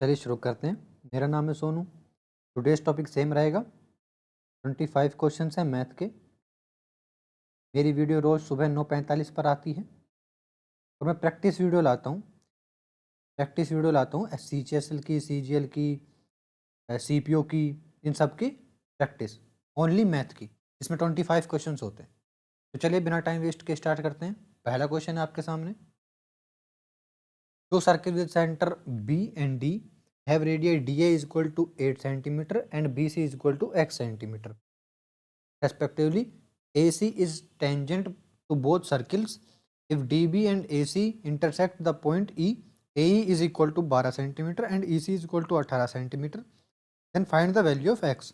चलिए शुरू करते हैं। मेरा नाम है सोनू। टुडेज टॉपिक सेम रहेगा। 25 क्वेश्चन हैं मैथ के। मेरी वीडियो रोज़ सुबह 9:45 पर आती है और मैं प्रैक्टिस वीडियो लाता हूँ। CHSL की, CGL की, CPO की, इन सब की प्रैक्टिस, ओनली मैथ की। इसमें 25 क्वेश्चन होते हैं। तो चलिए बिना टाइम वेस्ट के स्टार्ट करते हैं। पहला क्वेश्चन है आपके सामने। Two circles with center B and D have radii DA is equal to 8 centimeter and BC is equal to x centimeter. Respectively, AC is tangent to both circles. If DB and AC intersect the point E, AE is equal to 12 centimeter and EC is equal to 18 centimeter. Then find the value of x.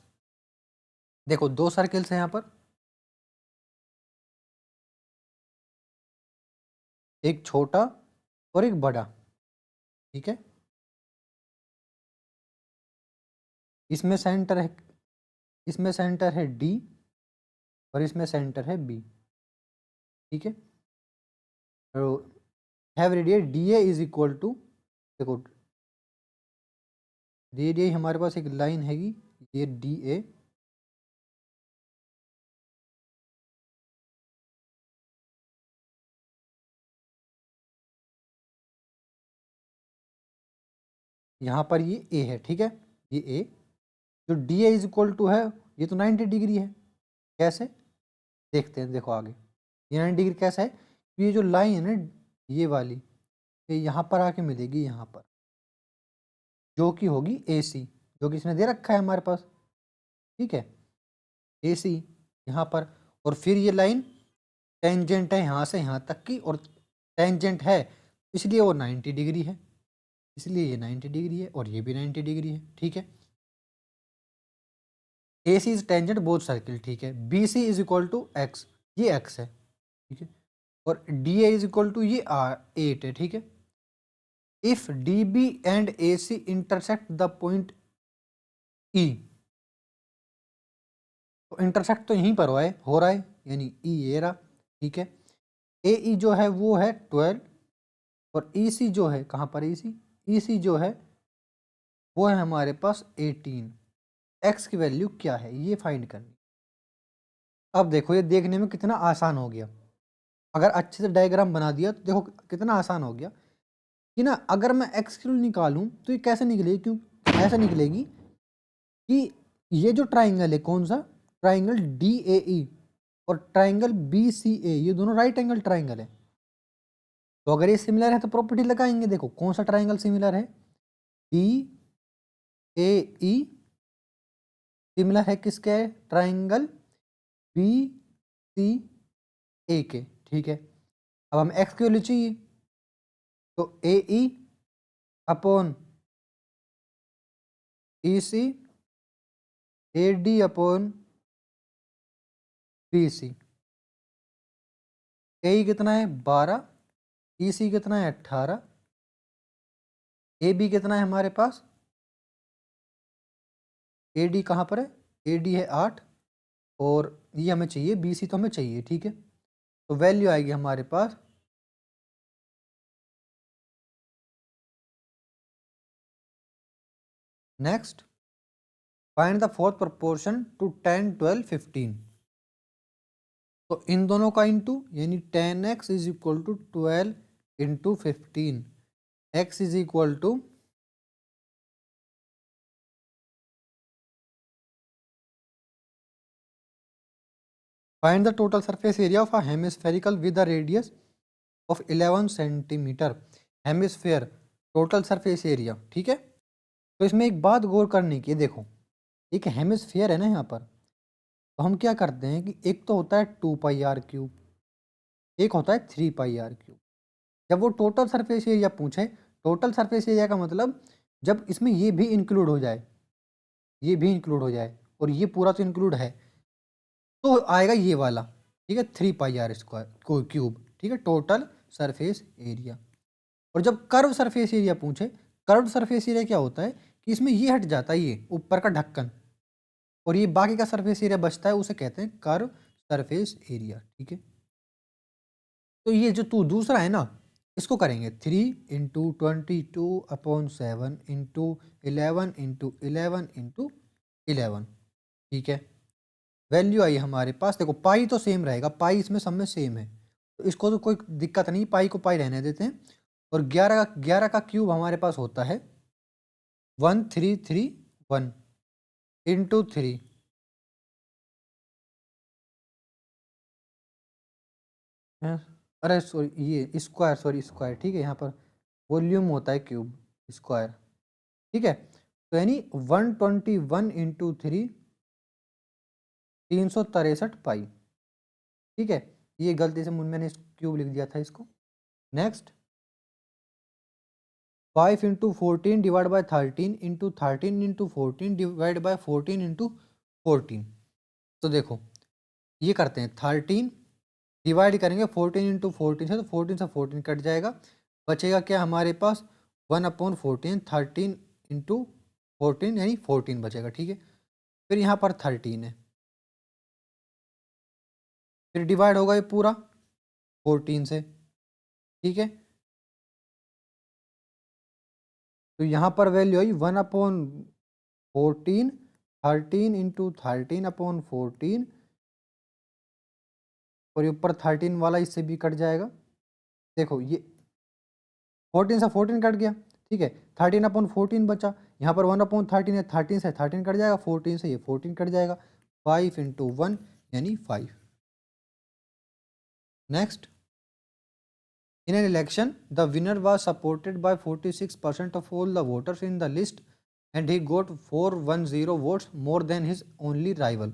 देखो दो circles हैं यहाँ पर, एक छोटा और एक बड़ा, ठीक है। इसमें सेंटर है D और इसमें सेंटर है B, ठीक है। तो have radius DA is equal to, देखो रेडियस हमारे पास एक लाइन हैगी, ये DA, यहाँ पर ये A है, ठीक है। ये A जो DA इज इक्वल टू है, ये तो 90 डिग्री है। कैसे देखते हैं, देखो आगे ये 90 डिग्री कैसा है। ये जो लाइन है ना, ये वाली, ये यहाँ पर आके मिलेगी, यहाँ पर जो कि होगी AC, जो कि इसने दे रखा है हमारे पास, ठीक है। AC यहाँ पर, और फिर ये लाइन टेंजेंट है यहाँ से यहाँ तक की, और टेंजेंट है इसलिए वो 90 डिग्री है, इसलिए ये 90 डिग्री है और ये भी 90 डिग्री है, ठीक है। AC is tangent both circle, ठीक है। BC is equal to x, ये x है, ठीक है। और DA इज इक्वल टू ये 8 है, ठीक है। If DB and AC intersect the point E, तो इंटरसेक्ट तो यहीं पर हो रहा है, यानी E ये रहा, ठीक है। AE जो है वो है 12 और EC जो है, कहाँ पर EC जो है वो है हमारे पास 18। x की वैल्यू क्या है ये फाइंड करनी। अब देखो ये देखने में कितना आसान हो गया, अगर अच्छे से डायग्राम बना दिया तो देखो कितना आसान हो गया कि ना, अगर मैं x की वैल्यू निकालूं तो ये कैसे निकलेगी, क्यों ऐसा निकलेगी कि ये जो ट्राइंगल है, कौन सा ट्राइंगल, DAE और ट्राइंगल BCA, ये दोनों राइट एंगल ट्राइंगल है। तो अगर ये सिमिलर है तो प्रॉपर्टी लगाएंगे। देखो कौन सा ट्राइंगल सिमिलर है, DAE सिमिलर है किसके, ट्राइंगल BCA के, ठीक है। अब हम x की वैल्यू चाहिए, तो AE upon EC, AD upon BC। AE कितना है 12, EC कितना है 18, AB कितना है हमारे पास, AD कहाँ पर है, AD है 8 और ये हमें चाहिए BC, तो हमें चाहिए, ठीक है। तो वैल्यू आएगी हमारे पास next, find the fourth proportion to 10, 12, 15। तो इन दोनों का इंटू, यानी 10x is equal to 12 into 15, x is equal to find the total surface area of a hemispherical with a radius of 11 centimetre. Hemisphere total surface area, ठीक है। तो इसमें एक बात गौर करने की, देखो एक हेमिस्फेयर है ना यहाँ पर, तो हम क्या करते हैं कि एक तो होता है 2πr³, एक होता है 3πr³। जब वो टोटल सरफेस एरिया पूछे, टोटल सरफेस एरिया का मतलब जब इसमें ये भी इंक्लूड हो जाए, ये भी इंक्लूड हो जाए और ये पूरा तो इंक्लूड है, तो आएगा ये वाला, ठीक है, 3πr² ठीक है, टोटल सरफेस एरिया। और जब कर्व सरफेस एरिया पूछे, कर्व सरफेस एरिया क्या होता है कि इसमें ये हट जाता है, ये ऊपर का ढक्कन, और ये बाकी का सरफेस एरिया बचता है, उसे कहते हैं कर्व सरफेस एरिया, ठीक है। तो ये जो तू दूसरा है ना, इसको करेंगे 3 × 22/7 × 11 ठीक है। वैल्यू आई हमारे पास, देखो पाई तो सेम रहेगा, पाई इसमें सब में सेम है तो इसको तो कोई दिक्कत नहीं, पाई को पाई रहने देते हैं। और 11 का क्यूब हमारे पास होता है 1331 × 3 अरे सॉरी ये स्क्वायर, सॉरी स्क्वायर ठीक है, यहाँ पर वॉल्यूम होता है क्यूब स्क्वायर ठीक है। तो यानी 121 × 3 363 पाई ठीक है। ये गलती से मैंने क्यूब लिख दिया था इसको। Next 5 × 14 divide by 13 × 13 × 14 divide by 14 × 14। तो देखो ये करते हैं 13 डिवाइड करेंगे 14 × 14 से, तो 14 से 14 कट जाएगा, बचेगा क्या हमारे पास 1/14 13 × 14 यानी 14 बचेगा ठीक है। फिर यहाँ पर 13 है, फिर डिवाइड होगा ये पूरा 14 से ठीक है। तो यहाँ पर वैल्यू आई 1/14 13 × 13/14 और ये ऊपर 13 वाला इससे भी कट जाएगा। देखो ये 14 से 14 कट गया ठीक है, 13/14 बचा, यहाँ पर 1/13 है, 13 से 13 कट जाएगा, 14 से ये 14 कट जाएगा, 5 × 1 यानी 5। Next in an election the winner was supported by 46% of all the voters in the list and he got 410 votes more than his only rival.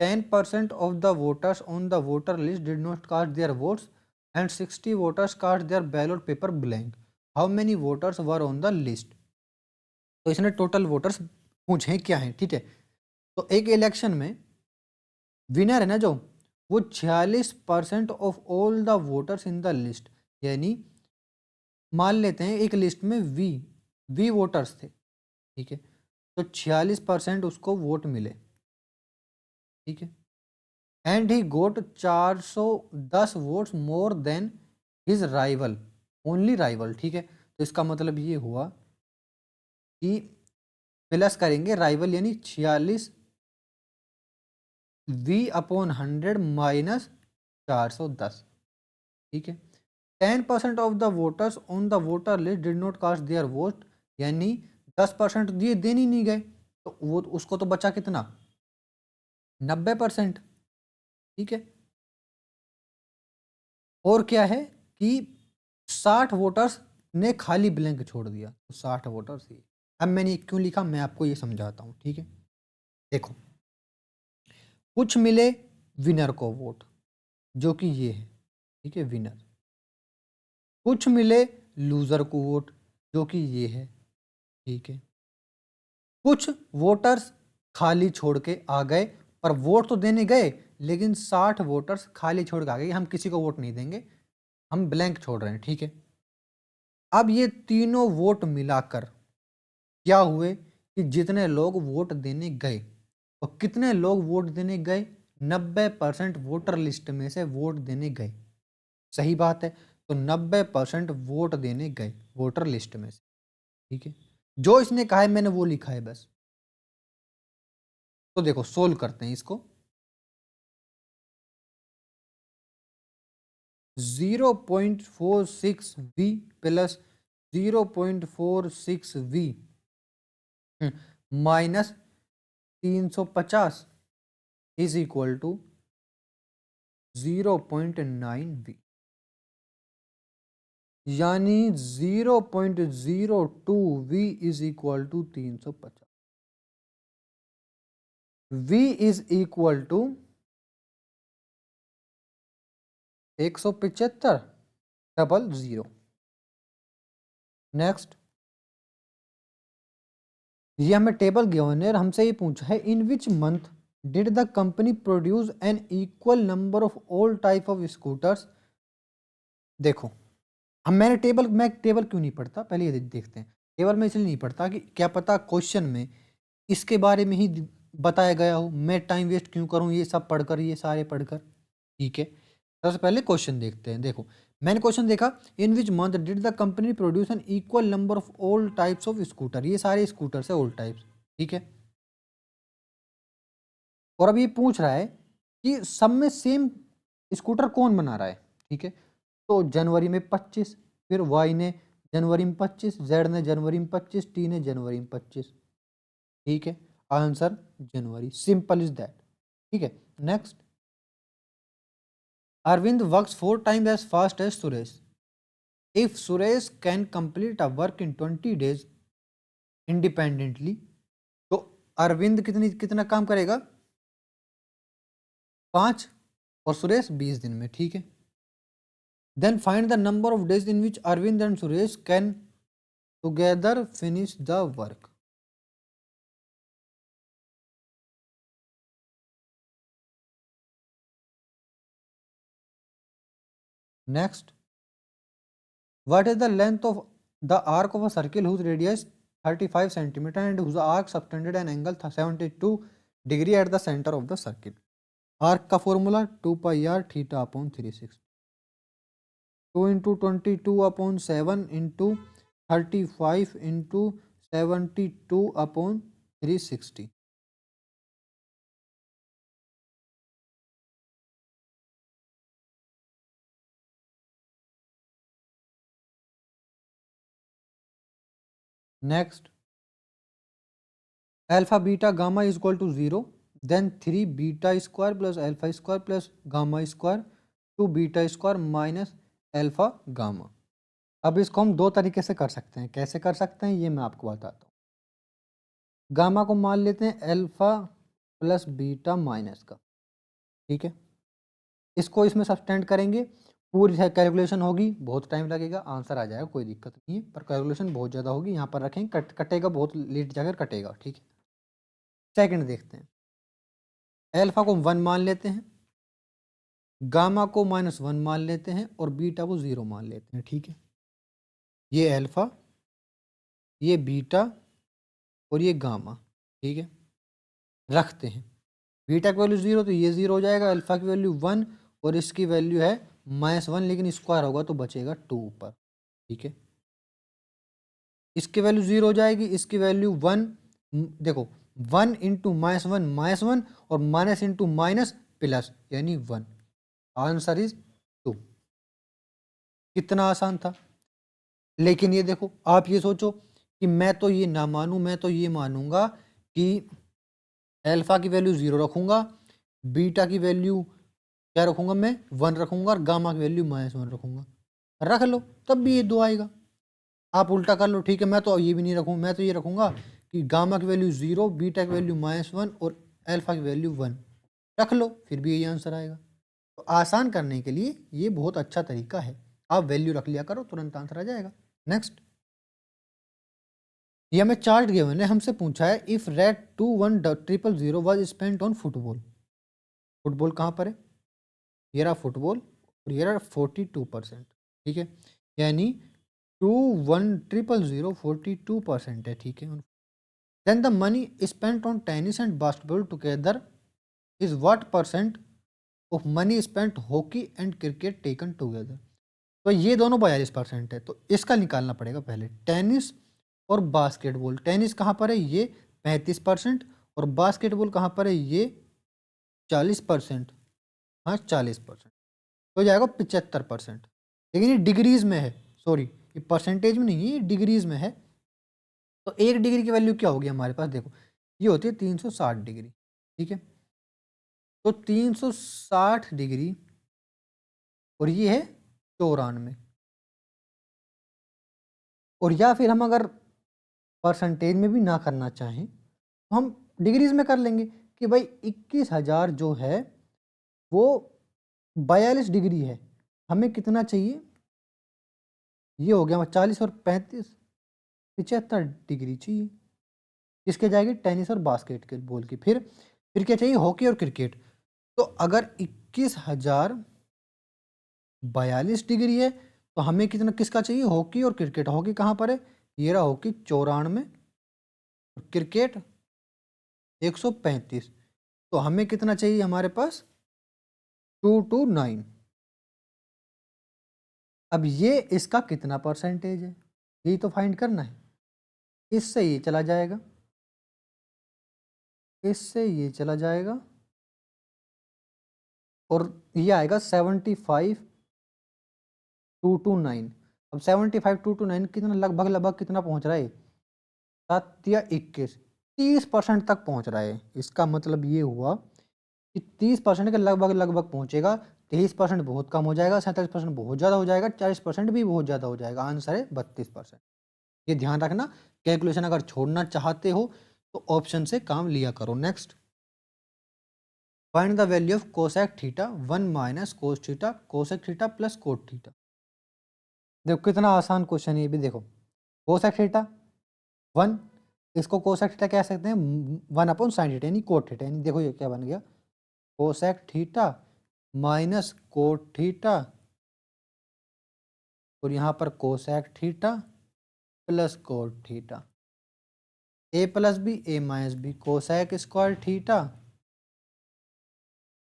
10% of the voters on the voter list did not cast their votes and 60 voters cast their ballot paper blank. How many voters were on the list? तो इसने total voters पूछे क्या हैं ठीक है। तो एक election में विनर है ना जो, वो 46% of all the voters in the list, यानी मान लेते हैं एक लिस्ट में वी वोटर्स थे ठीक है, तो 46% उसको वोट मिले ठीक है। And he got 410 votes more than his rival, only rival ठीक है। तो इसका मतलब ये हुआ कि प्लस करेंगे राइवल यानी 46 V/100 माइनस 410 ठीक है। 10% of the voters on the voter list did not cast their vote, यानी 10% दिए देने नहीं गए, तो वो उसको तो बचा कितना 90% ठीक है। और क्या है कि 60 वोटर्स ने खाली ब्लैंक छोड़ दिया, तो 60 वोटर्स ही। अब मैंने क्यों लिखा मैं आपको ये समझाता हूँ ठीक है। देखो कुछ मिले विनर को वोट जो कि ये है ठीक है विनर, कुछ मिले लूजर को वोट जो कि ये है ठीक है, कुछ वोटर्स खाली छोड़ के आ गए, पर वोट तो देने गए लेकिन 60 वोटर्स खाली छोड़ के आ गए, हम किसी को वोट नहीं देंगे, हम ब्लैंक छोड़ रहे हैं ठीक है। अब ये तीनों वोट मिलाकर क्या हुए कि जितने लोग वोट देने गए, और कितने लोग वोट देने गए 90% वोटर लिस्ट में से वोट देने गए, सही बात है। तो 90% वोट देने गए वोटर लिस्ट में से ठीक है, जो इसने कहा है मैंने वो लिखा है बस। तो देखो सोल्व करते हैं इसको, 0.46V plus 0.46V minus 350 is equal to 0.9V, यानी 0.02V is equal to 350। V is equal to 175 next ये हमें टेबल गिवन है, हमसे ये पूछा है in which month did the company produce an equal number of all type of scooters. देखो मैं टेबल क्यों नहीं पढ़ता, पहले ये देखते हैं। टेबल में इसलिए नहीं पढ़ता कि क्या पता क्वेश्चन में इसके बारे में ही बताया गया हो, मैं टाइम वेस्ट क्यों करूं ये सब पढ़कर, ये सारे पढ़कर ठीक है। सबसे पहले क्वेश्चन देखते हैं। देखो मैंने क्वेश्चन देखा, in which month did the company produce an equal number of all types of scooter. ये सारे स्कूटर से ऑल टाइप्स, ठीक है। और अब ये पूछ रहा है कि सब में सेम स्कूटर कौन बना रहा है, ठीक है। तो जनवरी में 25, फिर वाई ने जनवरी में 25, जेड ने जनवरी में 25, टी ने जनवरी में 25, ठीक है। Answer January, simple is that, ठीक है। Next, Arvind works 4 times as fast as Suresh. If Suresh can complete a work in 20 days independently, तो अरविंद कितना काम करेगा, 5, और सुरेश 20 दिन में, ठीक है। Then find the number of days in which Arvind and Suresh can together finish the work. Next, what is the length of the arc of a circle whose radius 35 centimetre and whose arc subtended an angle 72 degree at the centre of the circle. Arc का formula 2 pi r theta upon 360, 2 into 22 upon 7 into 35 into 72 upon 360। Next, alpha beta gamma is equal to 0, then 3 beta square plus alpha square plus gamma square 2 beta square minus alpha gamma. अब इसको हम दो तरीके से कर सकते हैं, कैसे कर सकते हैं ये मैं आपको बताता हूँ। गामा को मान लेते हैं अल्फा प्लस बीटा माइनस का, ठीक है। इसको इसमें सब्सटेंड करेंगे, पूरी कैलकुलेशन होगी, बहुत टाइम लगेगा, आंसर आ जाएगा, कोई दिक्कत नहीं है, पर कैलकुलेशन बहुत ज़्यादा होगी। यहाँ पर रखेंगे, कटेगा बहुत लेट जाकर कटेगा, ठीक है। सेकंड देखते हैं, अल्फा को 1 मान लेते हैं, गामा को -1 मान लेते हैं और बीटा को 0 मान लेते हैं, ठीक है। ये अल्फा, ये बीटा और ये गामा, ठीक है, रखते हैं। बीटा की वैल्यू 0 तो ये 0 हो जाएगा, अल्फा की वैल्यू 1 और इसकी वैल्यू है -1, लेकिन स्क्वायर होगा तो बचेगा 2 ऊपर, ठीक है। इसकी वैल्यू 0 हो जाएगी, इसकी वैल्यू 1, देखो 1 इंटू -1 -1 और माइनस इंटू माइनस प्लस यानी 1, आंसर इज 2। कितना आसान था। लेकिन ये देखो, आप ये सोचो कि मैं तो ये ना मानूं, मैं तो ये मानूंगा कि अल्फा की वैल्यू 0 रखूंगा, बीटा की वैल्यू क्या रखूंगा, मैं 1 रखूंगा और गामा की वैल्यू -1 रखूंगा। रख लो, तब भी ये 2 आएगा। आप उल्टा कर लो, ठीक है, मैं तो ये भी नहीं रखूँ, मैं तो ये रखूंगा कि गामा की वैल्यू 0, बीटा की वैल्यू -1 और अल्फा की वैल्यू 1। रख लो, फिर भी यही आंसर आएगा। तो आसान करने के लिए ये बहुत अच्छा तरीका है, आप वैल्यू रख लिया करो, तुरंत आंसर आ जाएगा। नेक्स्ट, ये हमें चार्ट गिवन है, हमसे पूछा है if rate 2100 was spent on football. Football कहाँ पर है, ये रहा फुटबॉल और ये रहा 42%, ठीक है, यानी 2100 42% है, ठीक है। Then the money spent on tennis and basketball together is what percent of money spent hockey and cricket taken together. तो ये दोनों 42% है, तो इसका निकालना पड़ेगा पहले। टेनिस और बास्केटबॉल, टेनिस कहाँ पर है, ये 35%, और बास्केटबॉल कहाँ पर है, ये 40%, हाँ 40%, तो जाएगा 75%। लेकिन ये डिग्रीज में है, सॉरी ये परसेंटेज में नहीं है, ये डिग्रीज में है। तो 1 डिग्री की वैल्यू क्या होगी हमारे पास, देखो ये होती है 360 डिग्री, ठीक है। तो 360 डिग्री और ये है 94, और या फिर हम अगर परसेंटेज में भी ना करना चाहें तो हम डिग्रीज में कर लेंगे कि भाई 21,000 जो है वो 42 डिग्री है, हमें कितना चाहिए, ये हो गया 40 और 35 75 डिग्री चाहिए। किसके जाएगी, टेनिस और बास्केट के बॉल की। फिर क्या चाहिए, हॉकी और क्रिकेट। तो अगर 21,042 डिग्री है तो हमें कितना किसका चाहिए, हॉकी और क्रिकेट। हॉकी कहाँ पर है, ये रहा हॉकी 94 और क्रिकेट 135। तो हमें कितना चाहिए हमारे पास, 229। अब ये इसका कितना परसेंटेज है, यही तो फाइंड करना है। इससे ये चला जाएगा, इससे ये चला जाएगा, और ये आएगा 75,229। अब 75,229 कितना, लगभग लगभग कितना पहुंच रहा है, 7 या 21, 30% तक पहुंच रहा है। इसका मतलब ये हुआ कि 30% के लगभग लगभग पहुंचेगा। 23% बहुत कम हो जाएगा, 47% बहुत ज़्यादा हो जाएगा, 40% भी बहुत ज़्यादा हो जाएगा। आंसर है 32%। ये ध्यान रखना, कैलकुलेशन अगर छोड़ना चाहते हो तो ऑप्शन से काम लिया करो। Next, find the value of cosec theta 1 minus cos theta cosec theta plus cot theta. देखो कितना आसान क्वेश्चन है ये भी। देखो कोसेक थीटा 1, इसको कोसेक थीटा कह सकते हैं 1/sin थीटा यानी कोट थीटा, यानी देखो ये क्या बन गया, cosec theta minus cot theta, और यहाँ पर cosec theta plus cot theta, A plus B A minus B, cosec square theta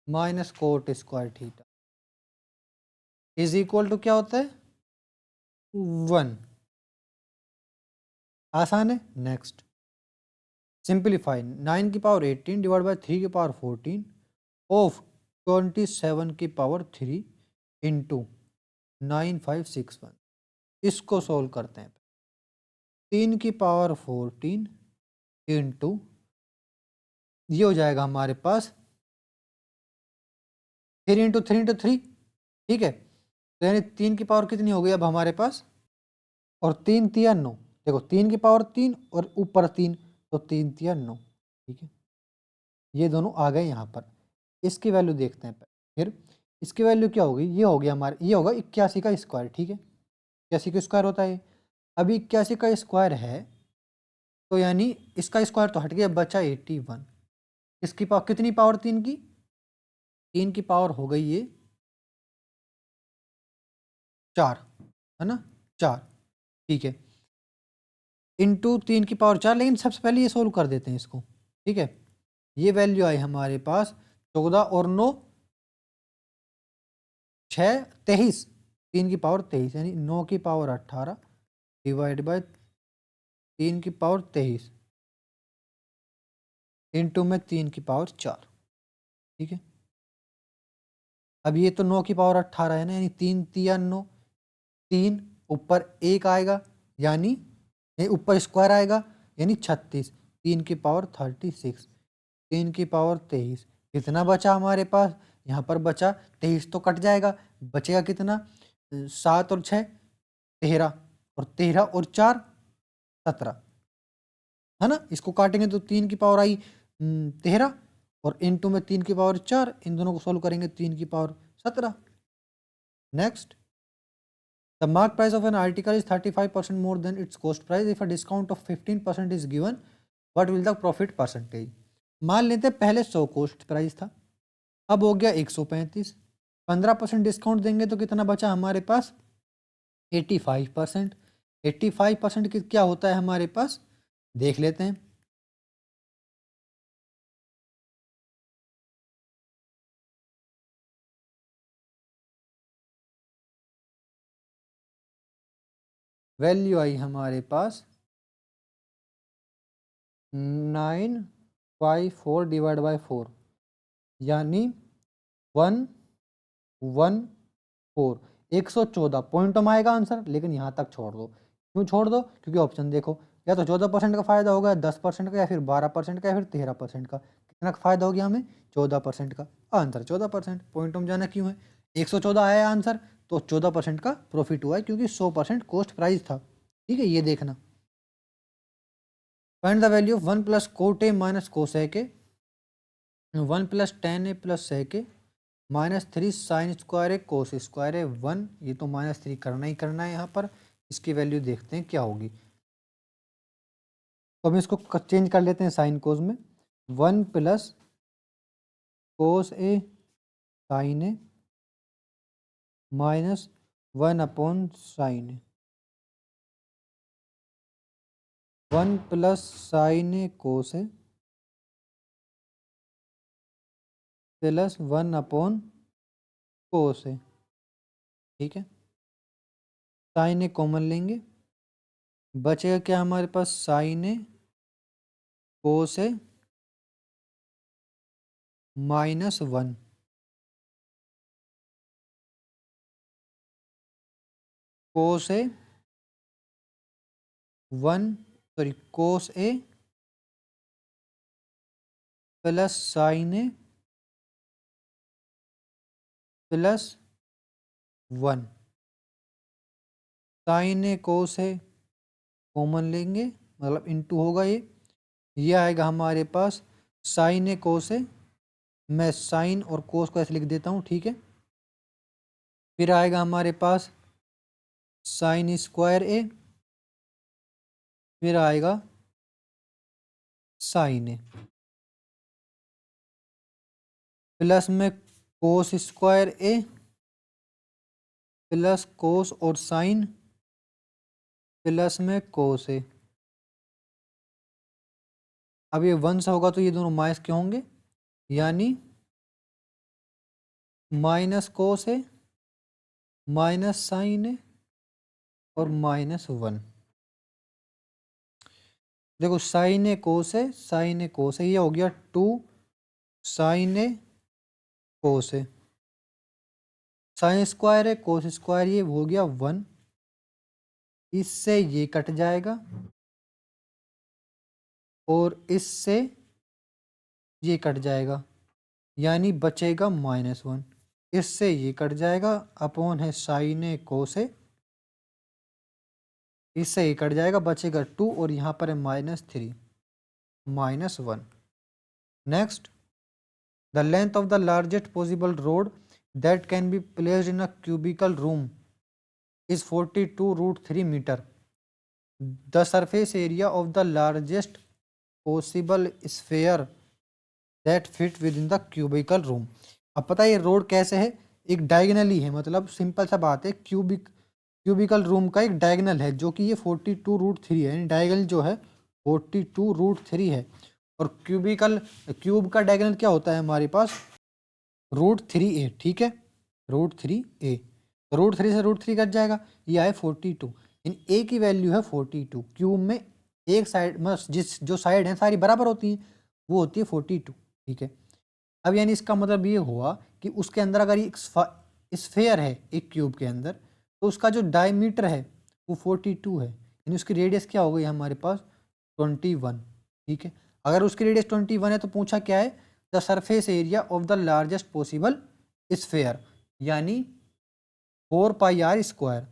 minus cot square theta is equal to क्या होता है, 1। आसान है। नेक्स्ट, सिंप्लीफाई 9 की पावर 18 डिवाइड बाई 3 की पावर 14 ऑफ 27 की पावर 3 इंटू 9561। इसको सोल्व करते हैं। 3 की पावर 14 इंटू, ये हो जाएगा हमारे पास 3 इंटू 3 इंटू 3, ठीक है। तो यानी 3 की पावर कितनी हो गई अब हमारे पास, और 3 तिया 9, देखो 3 की पावर 3 और ऊपर 3, तो 3 तिया 9, ठीक है। ये दोनों आ गए यहाँ पर। इसकी वैल्यू देखते हैं फिर। इसकी वैल्यू क्या होगी, ये हो गया हमारे, ये होगा 81 का स्क्वायर, ठीक है। 81 का स्क्वायर होता है। अभी 81 का स्क्वायर है, तो यानी इसका स्क्वायर तो हट गया, बचा 81। इसकी पावर कितनी, पावर 3 की, 3 की पावर हो गई ये 4, है ना, 4, ठीक है, इंटू 3 की पावर 4। लेकिन सबसे पहले ये सोल्व कर देते हैं इसको, ठीक है। ये वैल्यू आई हमारे पास 14 और 9 6 23, 3 की पावर 23 यानी 9 की पावर 18 डिवाइड बाय 3 की पावर 23 इंटू में 3 की पावर 4, ठीक है। अब ये तो 9 की पावर 18 है ना, यानी 3 तिया 9, 3 ऊपर 1 आएगा, यानी ऊपर स्क्वायर आएगा, यानी 36, 3 की पावर 36, 3 की पावर 23। कितना बचा हमारे पास, यहाँ पर बचा 23, तो कट जाएगा, बचेगा कितना, 7 और 6 13, और 13 और 4 17, है ना। इसको काटेंगे तो 3 की पावर आई 13, और इनटू में 3 की पावर 4, इन दोनों को सोल्व करेंगे 3 की power 17। Next, the mark price of an article is 35% more than it's cost price. If a discount of 15% is given, what will the profit percentage. मान लेते हैं पहले 100 कॉस्ट प्राइस था, अब हो गया 135, 15% डिस्काउंट देंगे तो कितना बचा हमारे पास, 85%। 85% क्या होता है हमारे पास, देख लेते हैं। वैल्यू आई हमारे पास 954 डिवाइड बाय 4, यानी 114, 114 पॉइंट में आएगा आंसर, लेकिन यहाँ तक छोड़ दो। क्यों छोड़ दो, क्योंकि ऑप्शन देखो, या तो 14% का फायदा होगा, 10% का, या फिर 12% का, या फिर 13% का। कितना का फायदा हो गया हमें, 14% का। आंसर 14%, पॉइंट में जाना क्यों है, 114 आया आंसर, तो 14% का प्रॉफिट हुआ है, क्योंकि 100% कॉस्ट प्राइस था, ठीक है। ये देखना, find the value of 1 plus cot A minus cosec A, 1 plus tan A plus sec A minus 3 sine square A cos square A 1। ये तो -3 करना ही करना है यहाँ पर। इसकी वैल्यू देखते हैं क्या होगी, तो हम इसको चेंज कर लेते हैं साइन कोस में। 1 प्लस कोस ए साइन ए माइनस 1/साइन ए, 1 प्लस साइन ए कोस ए प्लस 1/कोस ए, ठीक है। साइन ए कॉमन लेंगे, बचेगा क्या हमारे पास, साइन ए कोस ए -1, कोस ए 1, सॉरी कोस ए प्लस साइन ए +1। साइन ए कोस ए कॉमन लेंगे, मतलब इनटू होगा ये आएगा हमारे पास साइन ए कोस ए, मैं साइन और कोस को ऐसे लिख देता हूँ, ठीक है। फिर आएगा हमारे पास साइन स्क्वायर ए, फिर आएगा साइन ए, प्लस में कोस स्क्वायर ए प्लस कोस और साइन प्लस में कोस ए। अब ये 1 से होगा तो ये दोनों माइनस क्यों होंगे, यानी माइनस कोस ए माइनस साइन ए और -1। देखो साइन ए कोस ए, साइन ए कोस ए, ये हो गया 2 साइन ए कोस ए, साइन स्क्वायर है कोस स्क्वायर, ये हो गया 1, इससे ये कट जाएगा और इससे ये कट जाएगा, यानी बचेगा -1, इससे ये कट जाएगा, अपॉन है साइन ए कोस ए, इससे ये कट जाएगा, बचेगा 2 और यहाँ पर है -3 -1। Next, the length of the largest possible rod that can be placed in a cubical room is 42√3 metre. The surface area of the largest possible sphere that fit within the cubical room. अब पता है ये road कैसे है, एक diagonally है, मतलब simple सा बात है, क्यूबिकल रूम का एक डायगनल है जो कि ये 42√3 है, यानी डायगनल जो है 42√3 है। और क्यूब का डायगनल क्या होता है हमारे पास, √3a, ठीक है, √3a, तो √3 से √3 कट जाएगा, ये आए 42, इन a की वैल्यू है 42, क्यूब में एक साइड मतलब जो साइड है सारी बराबर होती हैं, वो होती है 42, ठीक है। अब यानी इसका मतलब ये हुआ कि उसके अंदर अगर एक स्फेयर है एक क्यूब के अंदर, तो उसका जो डायमीटर है वो 42 है, यानी उसकी रेडियस क्या हो गई हमारे पास 21, ठीक है। अगर उसकी रेडियस 21 है तो पूछा क्या है, the surface area of the largest possible sphere, यानी 4πr²,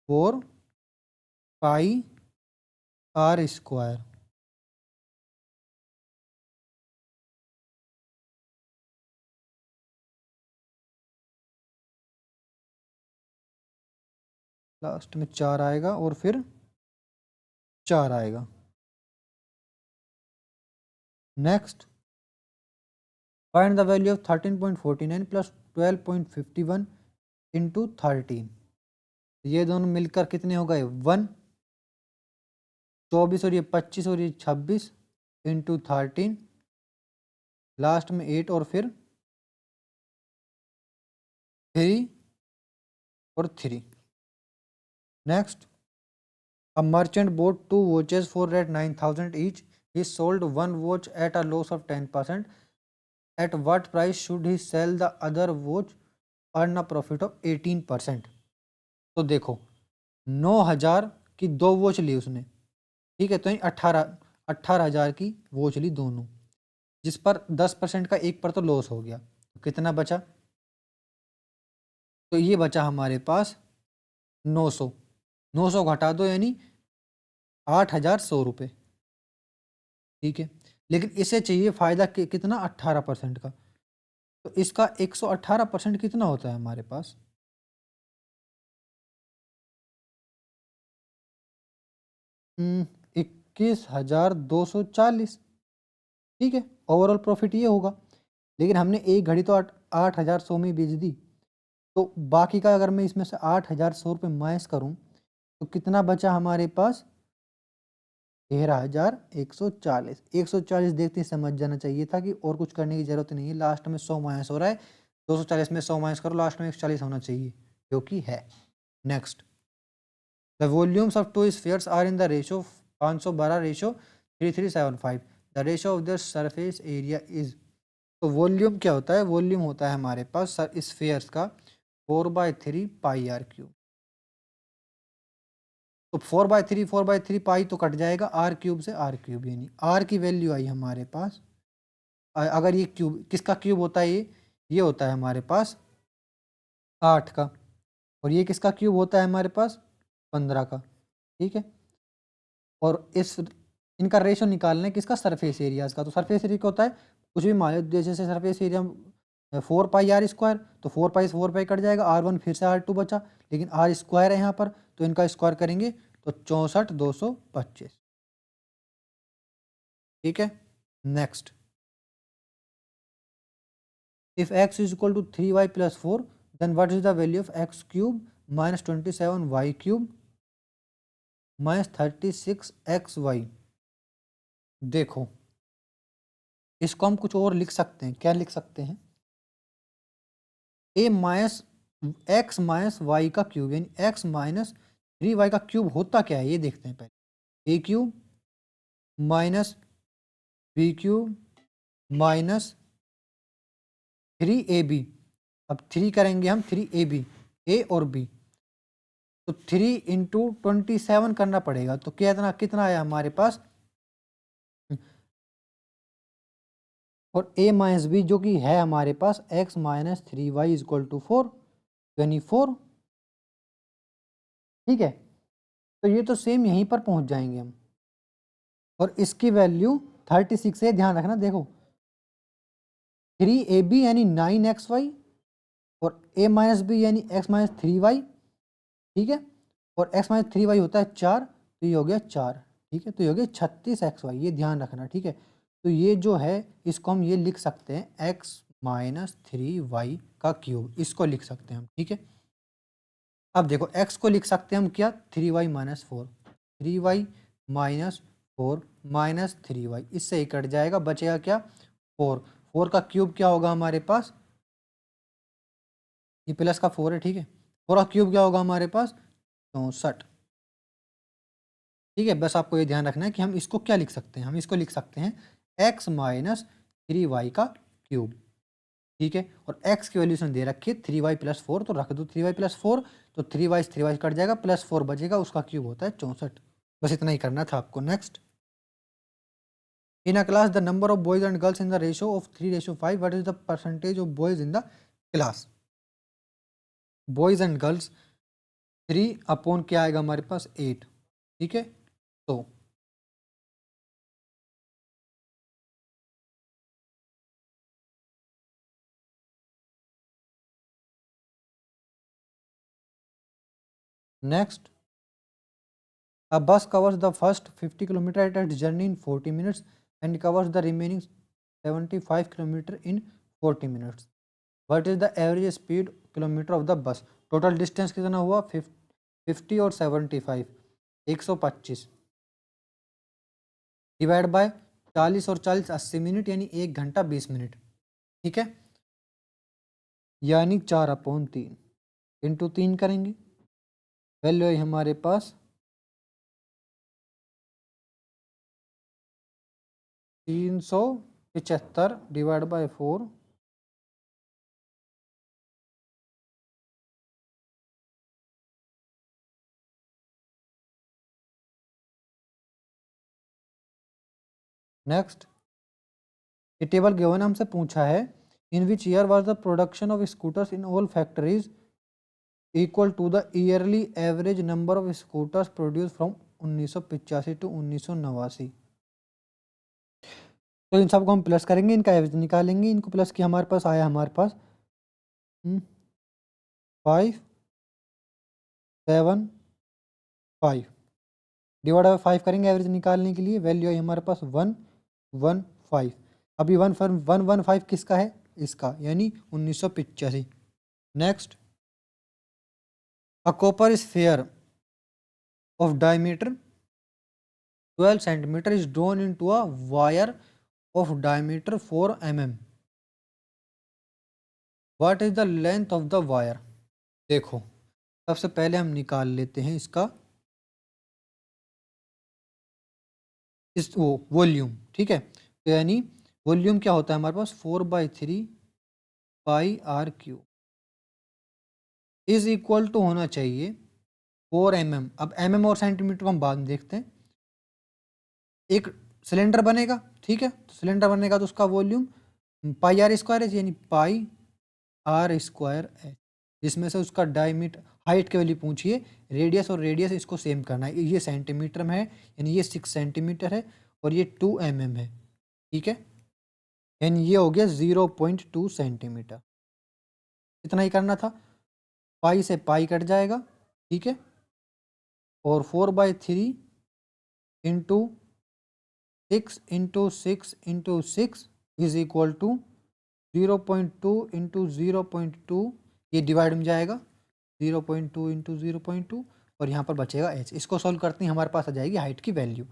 4πr²। लास्ट में 4 आएगा और फिर 4 आएगा। Next, find the value of 13.49 plus 12.51 into 13। ये दोनों मिलकर कितने हो गए 1, 24 और ये 25 और ये 26 इंटू 13, लास्ट में 8 और फिर 3 और 3। Next, a merchant bought 2 watches for at 9,000 each. He sold one watch at a loss of 10%. At what price should he sell the other watch, earn a profit of 18%? तो देखो 9,000 की 2 watch ली उसने, ठीक है, तो 18,000 की वॉच ली दोनों, जिस पर 10% का एक पर तो लॉस हो गया, तो कितना बचा, तो ये बचा हमारे पास 900, 900 घटा दो यानी 8,100 रुपये, ठीक है। लेकिन इसे चाहिए फायदा कितना 18% का, तो इसका 118% कितना होता है हमारे पास, 21,240, ठीक है। ओवरऑल प्रॉफिट ये होगा, लेकिन हमने एक घड़ी तो 8,100 में बेच दी, तो बाकी का अगर मैं इसमें से 8,100 रुपये माइनस करूं तो कितना बचा हमारे पास 13,140। 140 देखते ही समझ जाना चाहिए था कि और कुछ करने की जरूरत नहीं है, लास्ट में 100 माइनस हो रहा है, 240 में 100 माइनस करो, लास्ट में 140 होना चाहिए, जो कि है। Next, the volumes of two spheres are in the ratio 512:3375। The ratio of the surface area is. तो वॉल्यूम क्या होता है? वॉल्यूम होता है हमारे पास स्फीयर्स का 4/3 पाई r क्यूब। तो 4/3 पाई तो कट जाएगा आर क्यूब से आर क्यूब, यानी आर की वैल्यू आई हमारे पास। अगर ये क्यूब किसका क्यूब होता है? ये होता है हमारे पास 8 का, और ये किसका क्यूब होता है हमारे पास? 15 का। ठीक है, और इस इनका रेशो निकालना है किसका? सरफेस एरियाज का। तो सरफेस एरिया क्या होता है? कुछ भी मान लो, जैसे सरफेस एरिया 4 पाई r स्क्वायर, तो 4 पाई कट जाएगा, R1 फिर से R2 बचा, लेकिन R स्क्वायर है यहाँ पर, तो इनका स्क्वायर करेंगे तो 64,225। ठीक है, next, if x is equal to 3y+4, then what is the value of x³ -27y³ -36xy। देखो, इसको हम कुछ और लिख सकते हैं। क्या लिख सकते हैं? a minus x minus y का क्यूब, यानी x-3y का क्यूब होता क्या है ये देखते हैं पहले। a³ minus b³ minus 3ab। अब 3 करेंगे हम, 3ab, a और b, तो 3 इंटू 27 करना पड़ेगा। तो कितना कितना आया हमारे पास? और a माइनस बी जो कि है हमारे पास x-3y = 4, यानी 4। ठीक है, तो ये तो सेम यहीं पर पहुंच जाएंगे हम, और इसकी वैल्यू 36 है। ध्यान रखना, देखो 3ab यानी 9xy, और a माइनस बी यानी x-3y। ठीक है, और x-3y होता है 4, तो ये हो गया 4। ठीक है, तो ये हो गया 36xy, ये ध्यान रखना। ठीक है, तो ये जो है इसको हम ये लिख सकते हैं x-3y का क्यूब, इसको लिख सकते हैं हम। ठीक है, अब देखो x को लिख सकते हैं हम क्या? 3y-4, 3y-4 -3y, इससे ही कट जाएगा, बचेगा क्या? 4। 4 का क्यूब क्या होगा हमारे पास? ये प्लस का 4 है। ठीक है, 4 का क्यूब क्या होगा हमारे पास? 64। ठीक है, बस आपको ये ध्यान रखना है कि हम इसको क्या लिख सकते हैं। हम इसको लिख सकते हैं x-3y का क्यूब। ठीक है, और x की वैल्यूशन दे रखी है 3y+4, तो रख दो 3y+4, तो 3y कट जाएगा, +4 बचेगा, उसका क्यूब होता है 64। बस इतना ही करना था आपको। Next, in a class the number of boys and girls in the ratio of 3:5, what is the percentage of boys in the class? Boys and girls 3 upon क्या आएगा हमारे पास? 8। ठीक है, तो next, a bus covers the first 50 km at its journey in 40 minutes and covers the remaining 75 km in 40 minutes. What is the average speed kilometer of the bus? Total distance कितना हुआ? 50 और 75, 125, divide by 40 और 40 80 minute, यानी 1 घंटा 20 minute. ठीक है, यानी 4/3 into 3 करेंगे, वैल्यू है हमारे पास 375 डिवाइड बाय 4, नेक्स्ट, ये टेबल गिवन हमसे पूछा है, in which year was the production of scooters in all factories equal to the yearly average number of scooters produce from 1985 to 1989। तो इन सबको हम प्लस करेंगे, इनका एवरेज निकालेंगे। इनको प्लस किया, हमारे पास आया हमारे पास 575 डिवाइड बाई 5 करेंगे एवरेज निकालने के लिए, वैल्यू आई हमारे पास 115। अभी 115 किसका है? इसका, यानी 1985। Next, a copper sphere of diameter 12 centimeter is drawn into a wire of diameter 4 mm. What is the length of the wire? देखो, सबसे पहले हम निकाल लेते हैं इसका इस वो वॉल्यूम, ठीक है। तो यानी वॉल्यूम क्या होता है हमारे पास, 4/3 pi r q is equal to होना चाहिए 4 mm। अब mm और सेंटीमीटर को हम बाद में देखते हैं। एक सिलेंडर बनेगा, ठीक है, तो सिलेंडर बनेगा तो उसका वॉल्यूम पाई आर स्क्वायर है, यानी पाई आर स्क्वायर है, जिसमें से उसका डायमीटर हाइट के वैल्यू पूछिए, रेडियस और रेडियस इसको सेम करना है। ये सेंटीमीटर में है, यानी ये 6 सेंटीमीटर है और ये 2 mm है, ठीक है। यानी ये हो गया 0.2 सेंटीमीटर। इतना ही करना था, पाई से पाई कट जाएगा, ठीक है, और 4/3 into 6 is equal to 0.2 into 0.2, ये डिवाइड में जाएगा 0.2 इंटू 0.2 और यहाँ पर बचेगा h। इसको सॉल्व करते हैं, हमारे पास आ जाएगी हाइट की value.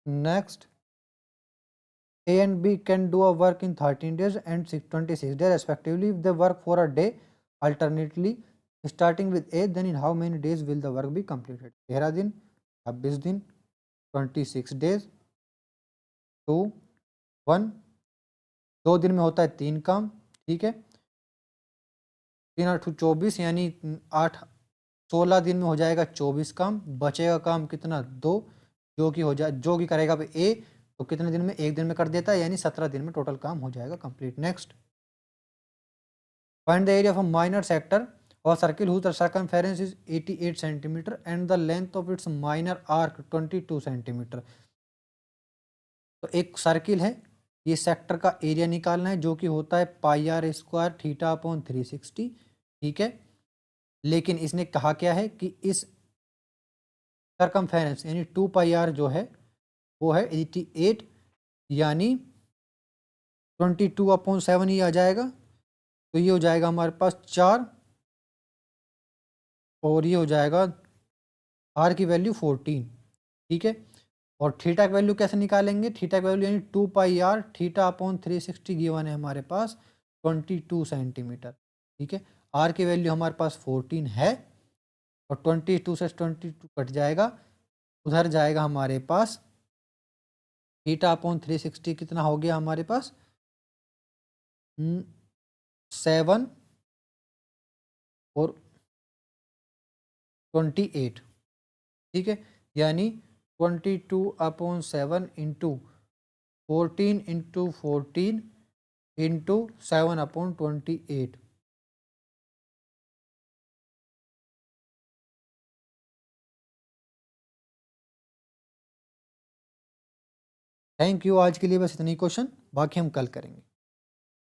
Next, A and B can do a work in 13 days and 26 days respectively. If they work for a day alternately starting with A, then in how many days will the work be completed? 13 दिन, 26 दिन, 26 days, 2 1। 2 दिन में होता है 3 काम, ठीक है, 3 8 24, यानी 8 16 दिन में हो जाएगा 24 काम। बचेगा काम कितना, 2, जो कि करेगा ए, तो कितने दिन में, 1 दिन में कर देता है, यानी 17 दिन में टोटल काम हो जाएगा complete. Next, find the area of a minor sector और circle whose circumference is 88 centimetre and the length of its minor arc 22 centimetre. तो एक सर्किल है, ये सेक्टर का एरिया निकालना है, जो कि होता है पाई आर स्क्वायर थीटा अपॉन 360, ठीक है। लेकिन इसने कहा क्या है कि इस सरकमफेरेंस यानी 2 पाई आर जो है वो है 88, यानी 22/7 ही आ जाएगा। तो ये हो जाएगा हमारे पास 4 और ये हो जाएगा आर की वैल्यू 14, ठीक है। और थीटा की वैल्यू कैसे निकालेंगे, थीटा की वैल्यू यानी 2 pi r theta upon 360 given है हमारे पास 22 सेंटीमीटर, ठीक है। आर की वैल्यू हमारे पास 14 है और 22 से 22 कट जाएगा, उधर जाएगा हमारे पास थीटा अपॉन 360 कितना हो गया हमारे पास 7 और 28, ठीक है। यानी 22/7 into 14 into 14 into 7/28। Thank you, आज के लिए बस इतनी क्वेश्चन, बाकी हम कल करेंगे।